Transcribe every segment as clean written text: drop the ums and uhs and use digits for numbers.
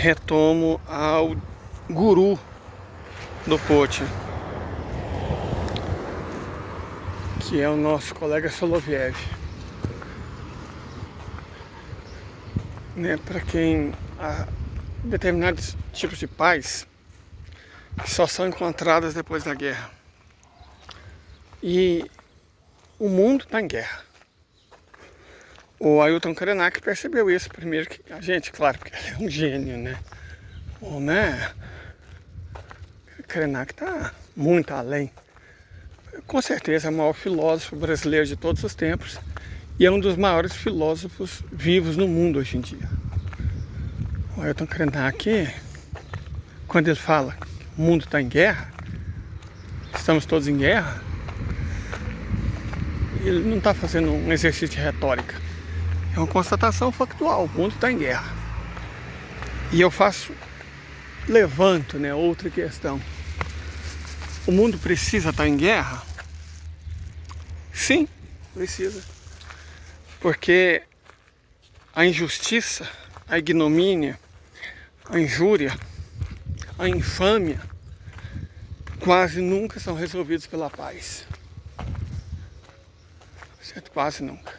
Retomo ao guru do Putin, que é o nosso colega Soloviev, né? Para quem há determinados tipos de paz que só são encontradas depois da guerra, e o mundo está em guerra. O Ailton Krenak percebeu isso primeiro que a gente, claro, porque ele é um gênio, né? O Krenak está muito além. Com certeza é o maior filósofo brasileiro de todos os tempos e é um dos maiores filósofos vivos no mundo hoje em dia. O Ailton Krenak, quando ele fala que o mundo está em guerra, estamos todos em guerra, ele não está fazendo um exercício de retórica. É uma constatação factual, o mundo está em guerra. E eu levanto, né, outra questão. O mundo precisa estar em guerra? Sim, precisa. Porque a injustiça, a ignomínia, a injúria, a infâmia quase nunca são resolvidos pela paz. Certo? Quase nunca.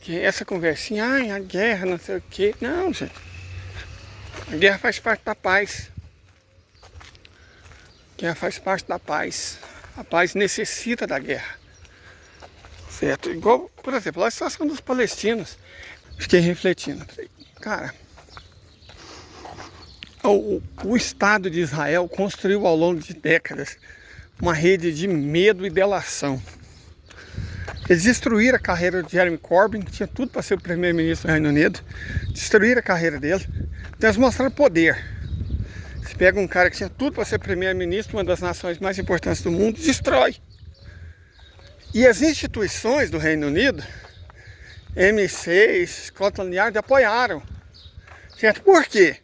Que essa conversinha, a guerra, não sei o quê. Não, gente. A guerra faz parte da paz. A guerra faz parte da paz. A paz necessita da guerra. Certo? Igual, por exemplo, a situação dos palestinos. Fiquei refletindo. Cara, o Estado de Israel construiu ao longo de décadas uma rede de medo e delação. Eles destruíram a carreira de Jeremy Corbyn, que tinha tudo para ser o primeiro-ministro do Reino Unido. Destruíram a carreira dele. Então eles mostraram poder. Você pega um cara que tinha tudo para ser primeiro-ministro, uma das nações mais importantes do mundo, destrói. E as instituições do Reino Unido, MI6, Scotland Yard, apoiaram. Certo? Por quê?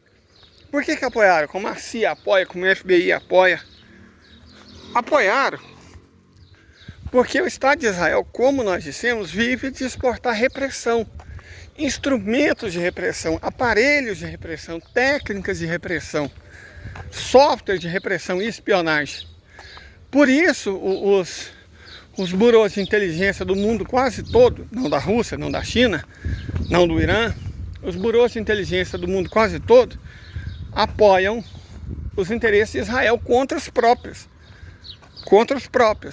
Por que apoiaram? Como a CIA apoia, como o FBI apoia. Apoiaram. Porque o Estado de Israel, como nós dissemos, vive de exportar repressão, instrumentos de repressão, aparelhos de repressão, técnicas de repressão, software de repressão e espionagem. Por isso, os burôs de inteligência do mundo quase todo, não da Rússia, não da China, não do Irã, os burôs de inteligência do mundo quase todo apoiam os interesses de Israel contra os próprios.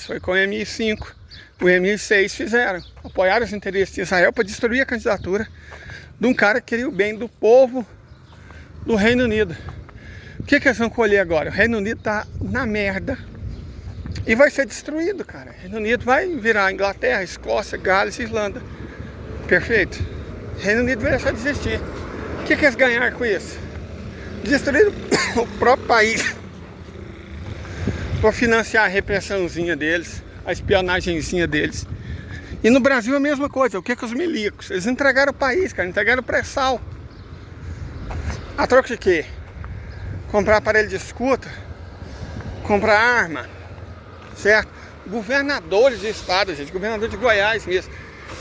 Foi com o MI5, o MI6 fizeram. Apoiaram os interesses de Israel para destruir a candidatura de um cara que queria o bem do povo do Reino Unido. O que eles vão colher agora? O Reino Unido está na merda e vai ser destruído, cara. O Reino Unido vai virar Inglaterra, Escócia, Gales e Irlanda. Perfeito? O Reino Unido vai deixar de existir. O que eles ganharam com isso? Destruir o próprio país para financiar a repressãozinha deles, a espionagemzinha deles. E no Brasil a mesma coisa. O que os milicos? Eles entregaram o país, cara, entregaram o pré-sal. A troca de quê? Comprar aparelho de escuta, comprar arma, certo? Governadores de estado, gente, governador de Goiás mesmo.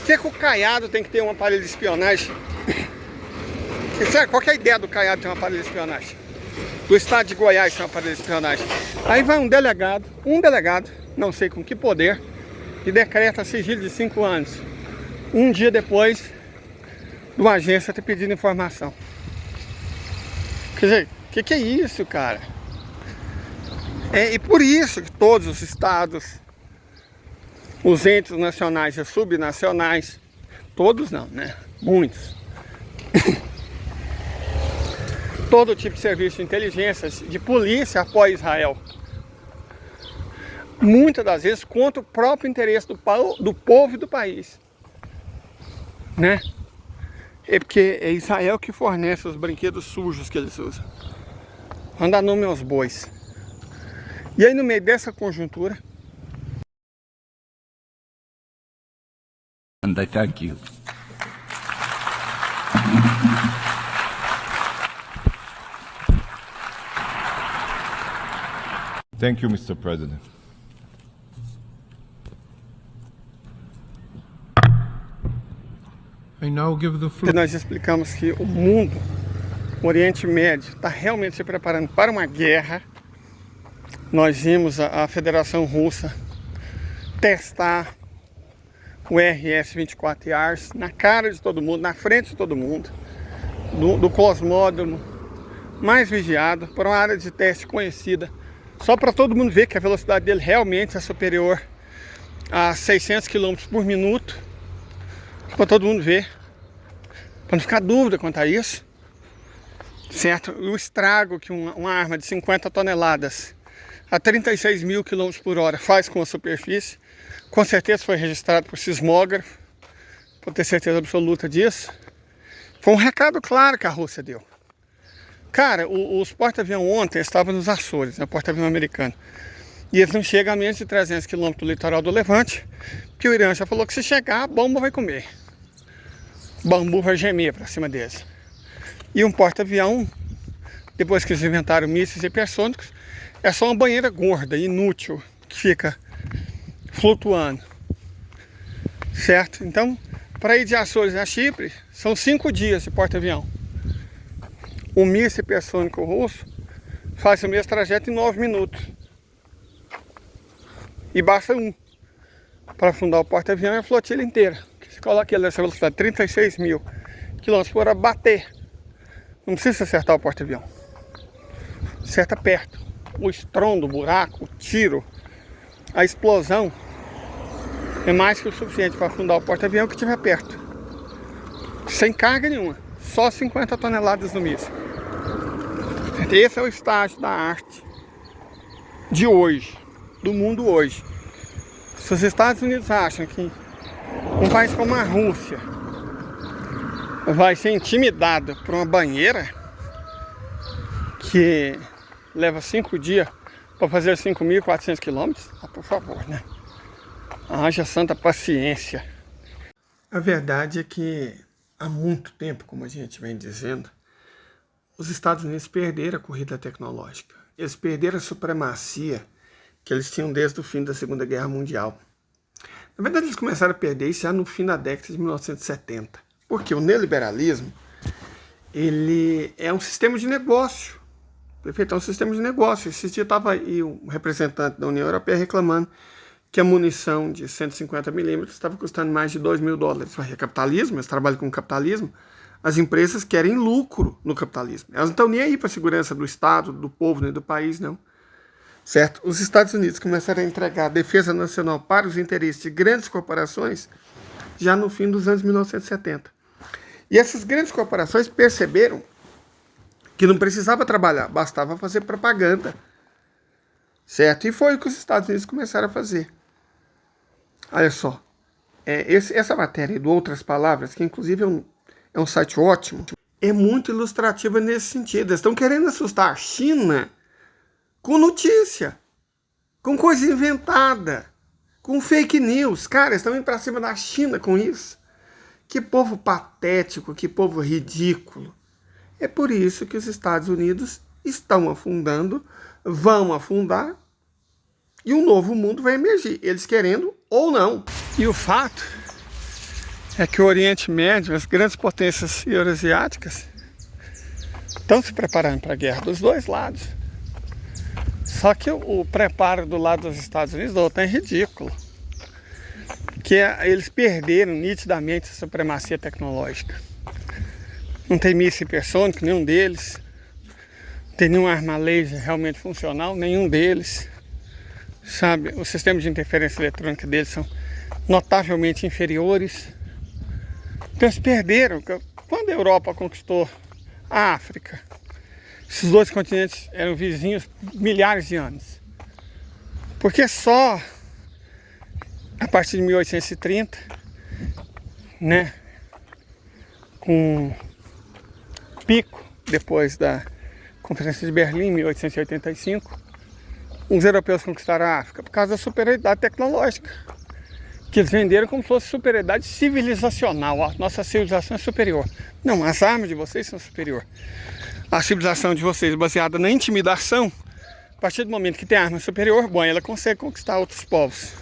O que o Caiado tem que ter um aparelho de espionagem? Qual que é a ideia do Caiado ter um aparelho de espionagem? Do estado de Goiás tem um aparelho de espionagem. Aí vai um delegado, não sei com que poder, e decreta sigilo de 5 anos. Um dia depois de uma agência ter pedido informação. Quer dizer, o que é isso, cara? E por isso que todos os estados, os entes nacionais e subnacionais, todos não, né? Muitos. Todo tipo de serviço de inteligência, de polícia, apoia Israel. Muitas das vezes contra o próprio interesse do povo e do país. Né? É porque é Israel que fornece os brinquedos sujos que eles usam. Vão dar nome aos bois. E aí no meio dessa conjuntura... And I thank you. Thank you, Mr. President. I now give the floor. Nós explicamos que o mundo, o Oriente Médio, está realmente se preparando para uma guerra. Nós vimos a Federação Russa testar o RS-24 Yars na cara de todo mundo, na frente de todo mundo, do cosmódromo mais vigiado, por uma área de teste conhecida, só para todo mundo ver que a velocidade dele realmente é superior a 600 km por minuto, para todo mundo ver, para não ficar dúvida quanto a isso, certo? O estrago que uma arma de 50 toneladas a 36 mil km por hora faz com a superfície, com certeza foi registrado por sismógrafo, para ter certeza absoluta disso. Foi um recado claro que a Rússia deu. Cara, os porta-aviões ontem estavam nos Açores, né, porta-avião americano. E eles não chegam a menos de 300 km do litoral do Levante, que o Irã já falou que se chegar, a bomba vai comer. O bambu vai gemer para cima deles. E um porta-avião, depois que eles inventaram mísseis hipersônicos, é só uma banheira gorda, inútil, que fica flutuando. Certo? Então, para ir de Açores a Chipre, são 5 dias de porta-avião. O míssil hipersônico russo faz o mesmo trajeto em 9 minutos. E basta um para afundar o porta-avião e a flotilha inteira. Você coloca ele nessa velocidade, 36 mil km por hora, bater. Não precisa acertar o porta-avião. Acerta perto. O estrondo, o buraco, o tiro, a explosão é mais que o suficiente para afundar o porta-avião que estiver perto. Sem carga nenhuma. Só 50 toneladas no míssil. Esse é o estágio da arte de hoje, do mundo hoje. Se os Estados Unidos acham que um país como a Rússia vai ser intimidado por uma banheira que leva 5 dias para fazer 5.400 quilômetros, por favor, né? Haja santa paciência. A verdade é que há muito tempo, como a gente vem dizendo, os Estados Unidos perderam a corrida tecnológica. Eles perderam a supremacia que eles tinham desde o fim da Segunda Guerra Mundial. Na verdade, eles começaram a perder isso já no fim da década de 1970. Porque o neoliberalismo, ele é um sistema de negócio. Perfeito, é um sistema de negócio. Esse dia estava aí um representante da União Europeia reclamando que a munição de 150 milímetros estava custando mais de $2.000. É capitalismo, eles trabalham com capitalismo. As empresas querem lucro no capitalismo. Elas não estão nem aí para a segurança do Estado, do povo, nem do país, não. Certo? Os Estados Unidos começaram a entregar a defesa nacional para os interesses de grandes corporações já no fim dos anos 1970. E essas grandes corporações perceberam que não precisava trabalhar, bastava fazer propaganda. Certo? E foi o que os Estados Unidos começaram a fazer. Olha só, essa matéria, do Outras Palavras, que inclusive é um site ótimo, é muito ilustrativa nesse sentido. Eles estão querendo assustar a China com notícia, com coisa inventada, com fake news. Cara, eles estão indo para cima da China com isso. Que povo patético, que povo ridículo. É por isso que os Estados Unidos estão afundando, vão afundar, e um novo mundo vai emergir, eles querendo ou não. E o fato é que o Oriente Médio, as grandes potências euroasiáticas, estão se preparando para a guerra dos dois lados. Só que o preparo do lado dos Estados Unidos da OTAN é ridículo. Que eles perderam nitidamente a supremacia tecnológica. Não tem míssil hipersônico, nenhum deles. Não tem nenhuma arma laser realmente funcional, nenhum deles. Sabe, os sistemas de interferência eletrônica deles são notavelmente inferiores. Então eles perderam. Quando a Europa conquistou a África, esses dois continentes eram vizinhos milhares de anos. Porque só a partir de 1830, né, com pico depois da Conferência de Berlim, 1885, os europeus conquistaram a África por causa da superioridade tecnológica, que eles venderam como se fosse superioridade civilizacional. A nossa civilização é superior. Não, as armas de vocês são superior. A civilização de vocês, baseada na intimidação, a partir do momento que tem arma superior, bom, ela consegue conquistar outros povos.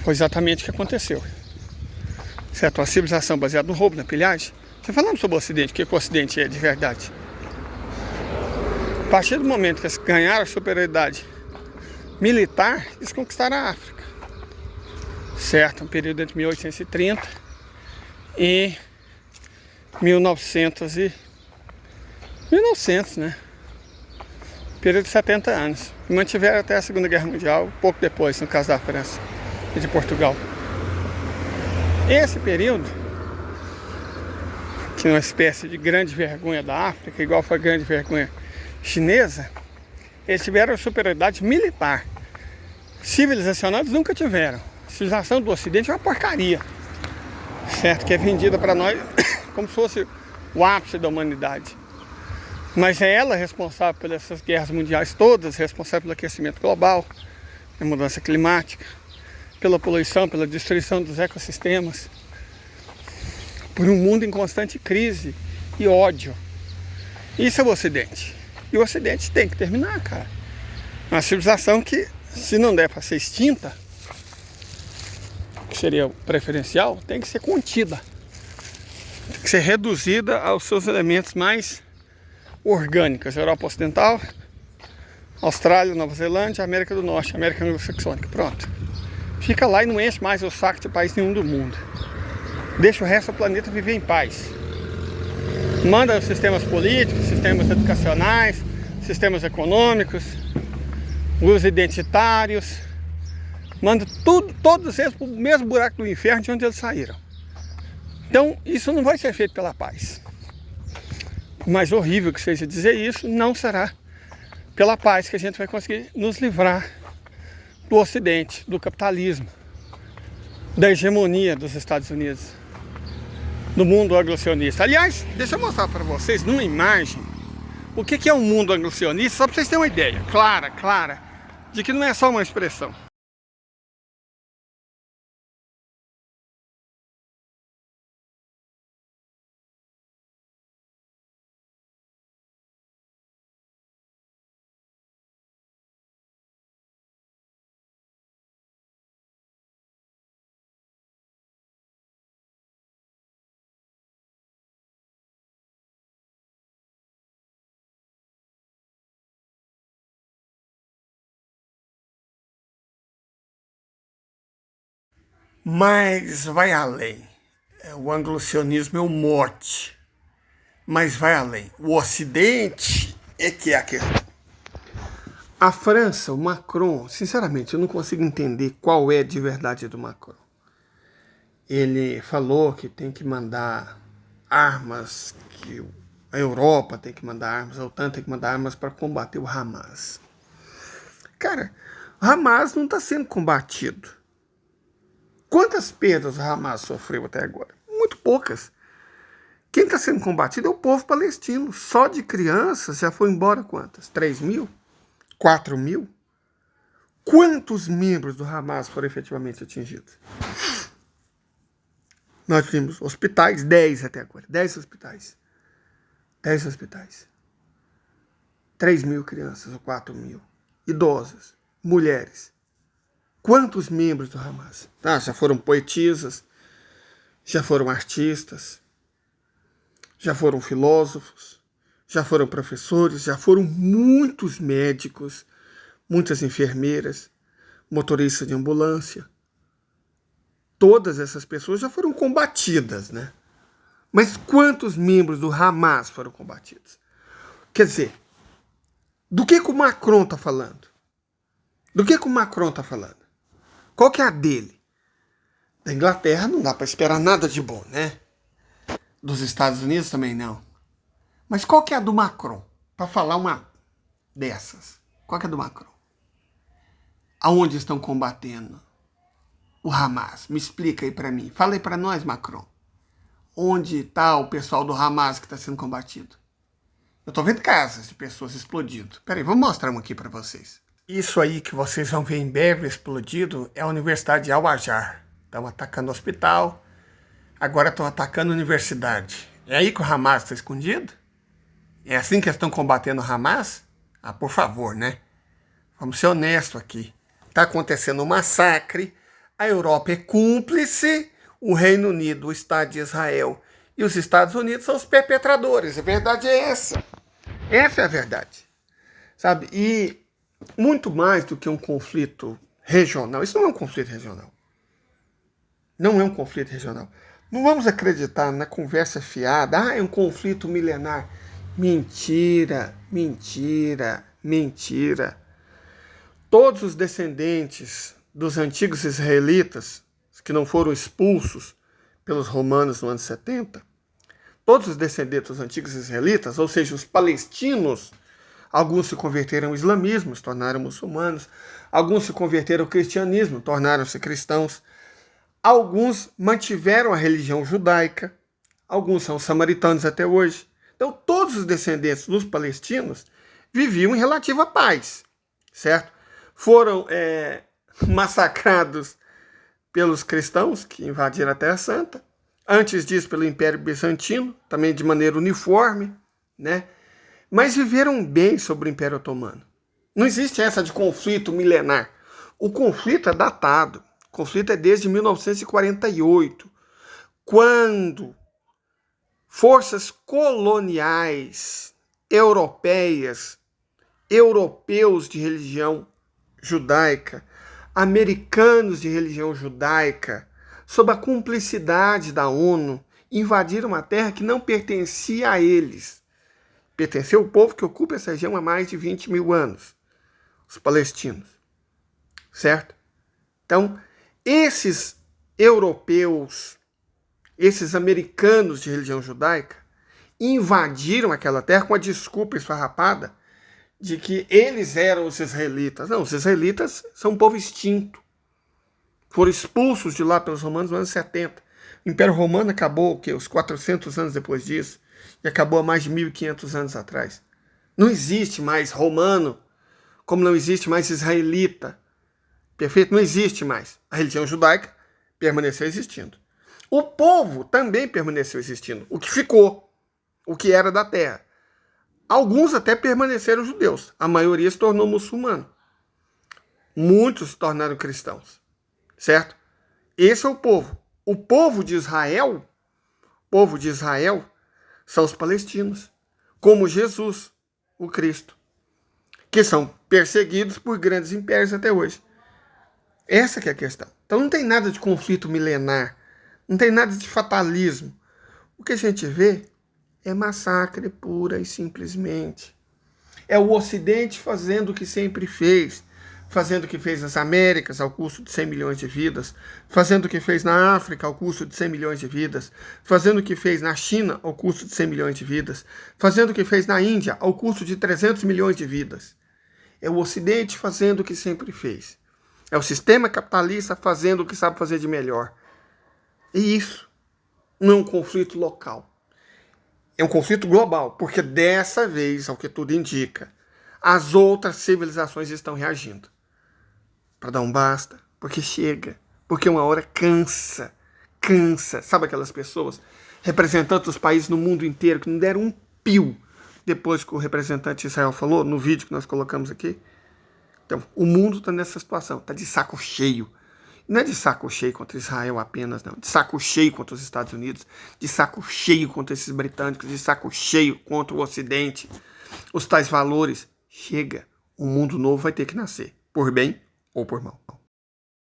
Foi exatamente o que aconteceu. certo? Uma civilização baseada no roubo, na pilhagem. Já falamos sobre o Ocidente, o que o Ocidente é de verdade. A partir do momento que eles ganharam a superioridade militar, eles conquistaram a África, certo? Um período entre 1830 e 1900, né? Período de 70 anos. E mantiveram até a Segunda Guerra Mundial, pouco depois, no caso da França e de Portugal. Esse período, que é uma espécie de grande vergonha da África, igual foi a grande vergonha chinesa, eles tiveram superioridade militar. Civilizacional eles nunca tiveram. A civilização do Ocidente é uma porcaria, certo? Que é vendida para nós como se fosse o ápice da humanidade. Mas é ela responsável por essas guerras mundiais todas, responsável pelo aquecimento global, pela mudança climática, pela poluição, pela destruição dos ecossistemas, por um mundo em constante crise e ódio. Isso é o Ocidente. E o Ocidente tem que terminar, cara. Uma civilização que, se não der para ser extinta, que seria o preferencial, tem que ser contida. Tem que ser reduzida aos seus elementos mais orgânicos. Europa Ocidental, Austrália, Nova Zelândia, América do Norte, América Anglo-Saxônica. Pronto. Fica lá e não enche mais o saco de país nenhum do mundo. Deixa o resto do planeta viver em paz. Manda os sistemas políticos, sistemas educacionais, sistemas econômicos, os identitários. Manda todos eles para o mesmo buraco do inferno de onde eles saíram. Então, isso não vai ser feito pela paz. Por mais horrível que seja dizer isso, não será pela paz que a gente vai conseguir nos livrar do Ocidente, do capitalismo, da hegemonia dos Estados Unidos, do mundo anglo-sionista. Aliás, deixa eu mostrar para vocês numa imagem o que é um mundo anglo-sionista, só para vocês terem uma ideia clara, de que não é só uma expressão. Mas vai além. O anglo-sionismo é o mote, mas vai além. O Ocidente é que é a questão. A França, o Macron, sinceramente, eu não consigo entender qual é de verdade do Macron. Ele falou que tem que mandar armas, que a Europa tem que mandar armas, a OTAN tem que mandar armas para combater o Hamas. Cara, o Hamas não está sendo combatido. Quantas perdas o Hamas sofreu até agora? Muito poucas. Quem está sendo combatido é o povo palestino. Só de crianças já foi embora quantas? 3 mil? 4 mil? Quantos membros do Hamas foram efetivamente atingidos? Nós vimos hospitais, 10 até agora. 10 hospitais. 10 hospitais. 3 mil crianças ou 4 mil. Idosos. Mulheres. Quantos membros do Hamas? Ah, já foram poetisas, já foram artistas, já foram filósofos, já foram professores, já foram muitos médicos, muitas enfermeiras, motoristas de ambulância. Todas essas pessoas já foram combatidas, né? Mas quantos membros do Hamas foram combatidos? Quer dizer, do que o Macron está falando? Do que o Macron está falando? Qual que é a dele? Da Inglaterra não dá para esperar nada de bom, né? Dos Estados Unidos também não. Mas qual que é a do Macron? Para falar uma dessas. Qual que é a do Macron? Aonde estão combatendo o Hamas? Me explica aí para mim. Fala aí para nós, Macron. Onde está o pessoal do Hamas que está sendo combatido? Eu tô vendo casas de pessoas explodindo. Peraí, vamos mostrar um aqui para vocês. Isso aí que vocês vão ver em breve explodido é a Universidade de Al-Azhar. Estão atacando o hospital, agora estão atacando a universidade. É aí que o Hamas está escondido? É assim que eles estão combatendo o Hamas? Ah, por favor, né? Vamos ser honestos aqui. Está acontecendo um massacre, a Europa é cúmplice, o Reino Unido, o Estado de Israel e os Estados Unidos são os perpetradores. A verdade é essa. Essa é a verdade. Sabe? E muito mais do que um conflito regional. Isso não é um conflito regional. Não é um conflito regional. Não vamos acreditar na conversa fiada. É um conflito milenar. Mentira, mentira, mentira. Todos os descendentes dos antigos israelitas, que não foram expulsos pelos romanos no ano 70, todos os descendentes dos antigos israelitas, ou seja, os palestinos, alguns se converteram ao islamismo, se tornaram muçulmanos, alguns se converteram ao cristianismo, tornaram-se cristãos, alguns mantiveram a religião judaica, alguns são samaritanos até hoje. Então, todos os descendentes dos palestinos viviam em relativa paz, certo? Foram massacrados pelos cristãos que invadiram a Terra Santa, antes disso pelo Império Bizantino, também de maneira uniforme, né? Mas viveram bem sobre o Império Otomano. Não existe essa de conflito milenar. O conflito é datado. O conflito é desde 1948, quando forças coloniais europeias, europeus de religião judaica, americanos de religião judaica, sob a cumplicidade da ONU, invadiram uma terra que não pertencia a eles. Pertenceu ao povo que ocupa essa região há mais de 20 mil anos, os palestinos. Certo? Então, esses europeus, esses americanos de religião judaica, invadiram aquela terra com a desculpa esfarrapada de que eles eram os israelitas. Não, os israelitas são um povo extinto. Foram expulsos de lá pelos romanos no ano 70. O Império Romano acabou, o quê? Uns 400 anos depois disso. E acabou há mais de 1.500 anos atrás. Não existe mais romano, como não existe mais israelita. Perfeito? Não existe mais. A religião judaica permaneceu existindo. O povo também permaneceu existindo. O que ficou, o que era da terra. Alguns até permaneceram judeus. A maioria se tornou muçulmano. Muitos se tornaram cristãos. Certo? Esse é o povo. O povo de Israel são os palestinos. Como Jesus, o Cristo. Que são perseguidos por grandes impérios até hoje. Essa que é a questão. Então não tem nada de conflito milenar. Não tem nada de fatalismo. O que a gente vê é massacre pura e simplesmente. É o Ocidente fazendo o que sempre fez. Fazendo o que fez nas Américas ao custo de 100 milhões de vidas. Fazendo o que fez na África ao custo de 100 milhões de vidas. Fazendo o que fez na China ao custo de 100 milhões de vidas. Fazendo o que fez na Índia ao custo de 300 milhões de vidas. É o Ocidente fazendo o que sempre fez. É o sistema capitalista fazendo o que sabe fazer de melhor. E isso não é um conflito local. É um conflito global, porque dessa vez, ao que tudo indica, as outras civilizações estão reagindo. Para dar um basta, porque chega, porque uma hora cansa. Sabe aquelas pessoas, representantes dos países no mundo inteiro, que não deram um pio depois que o representante de Israel falou, no vídeo que nós colocamos aqui? Então, o mundo está nessa situação, está de saco cheio. Não é de saco cheio contra Israel apenas, não. De saco cheio contra os Estados Unidos, de saco cheio contra esses britânicos, de saco cheio contra o Ocidente. Os tais valores. Chega, um mundo novo vai ter que nascer, por bem ou por mal.